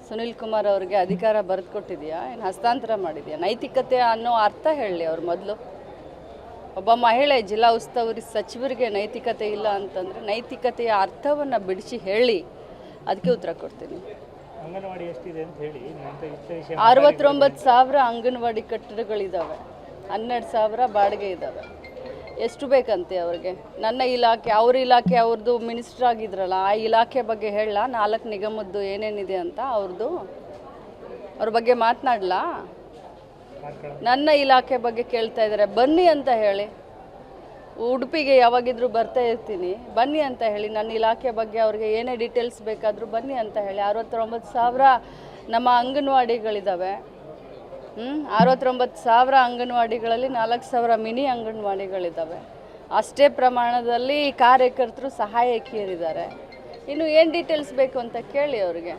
ಸುನಿಲ್ ಕುಮಾರ್ ಅವರಿಗೆ ಅಧಿಕಾರ ಬರೆದು ಕೊಟ್ಟಿದೆಯಾ, ಏನು ಹಸ್ತಾಂತರ ಮಾಡಿದೆಯಾ? ನೈತಿಕತೆ ಅನ್ನೋ ಅರ್ಥ ಹೇಳಿ ಅವ್ರು ಮೊದಲು. ಒಬ್ಬ ಮಹಿಳೆ ಜಿಲ್ಲಾ ಉಸ್ತುವಾರಿ ಸಚಿವರಿಗೆ ನೈತಿಕತೆ ಇಲ್ಲ ಅಂತಂದರೆ ನೈತಿಕತೆಯ ಅರ್ಥವನ್ನು ಬಿಡಿಸಿ ಹೇಳಿ, ಅದಕ್ಕೆ ಉತ್ತರ ಕೊಡ್ತೀನಿ. ಅಂಗನವಾಡಿ ಎಷ್ಟಿದೆ ಅಂತ ಹೇಳಿ 69,000 ಅಂಗನವಾಡಿ ಕಟ್ಟಡಗಳಿದ್ದಾವೆ, 12,000 ಬಾಡಿಗೆ ಇದ್ದಾವೆ. ಎಷ್ಟು ಬೇಕಂತೆ ಅವ್ರಿಗೆ? ನನ್ನ ಇಲಾಖೆ, ಅವ್ರ ಇಲಾಖೆ, ಅವ್ರದ್ದು ಮಿನಿಸ್ಟರ್ ಆಗಿದ್ರಲ್ಲ, ಆ ಇಲಾಖೆ ಬಗ್ಗೆ ಹೇಳಲ್ಲ, 4 ನಿಗಮದ್ದು ಏನೇನಿದೆ ಅಂತ ಅವ್ರ ಬಗ್ಗೆ ಮಾತನಾಡಲ್ಲ. ನನ್ನ ಇಲಾಖೆ ಬಗ್ಗೆ ಕೇಳ್ತಾ ಇದ್ದಾರೆ, ಬನ್ನಿ ಅಂತ ಹೇಳಿ. ಉಡುಪಿಗೆ ಯಾವಾಗಿದ್ರೂ ಬರ್ತಾ ಇರ್ತೀನಿ, ಬನ್ನಿ ಅಂತ ಹೇಳಿ. ನನ್ನ ಇಲಾಖೆ ಬಗ್ಗೆ ಅವ್ರಿಗೆ ಏನೇ ಡೀಟೇಲ್ಸ್ ಬೇಕಾದರೂ ಬನ್ನಿ ಅಂತ ಹೇಳಿ. 69,000 ನಮ್ಮ ಅಂಗನವಾಡಿಗಳಿದ್ದಾವೆ. 69,000 ಅಂಗನವಾಡಿಗಳಲ್ಲಿ 4,000 ಮಿನಿ ಅಂಗನವಾಡಿಗಳಿದ್ದಾವೆ. ಅಷ್ಟೇ ಪ್ರಮಾಣದಲ್ಲಿ ಕಾರ್ಯಕರ್ತರು, ಸಹಾಯಕಿಯರಿದ್ದಾರೆ. ಇನ್ನು ಏನು ಡೀಟೇಲ್ಸ್ ಬೇಕು ಅಂತ ಕೇಳಿ ಅವ್ರಿಗೆ.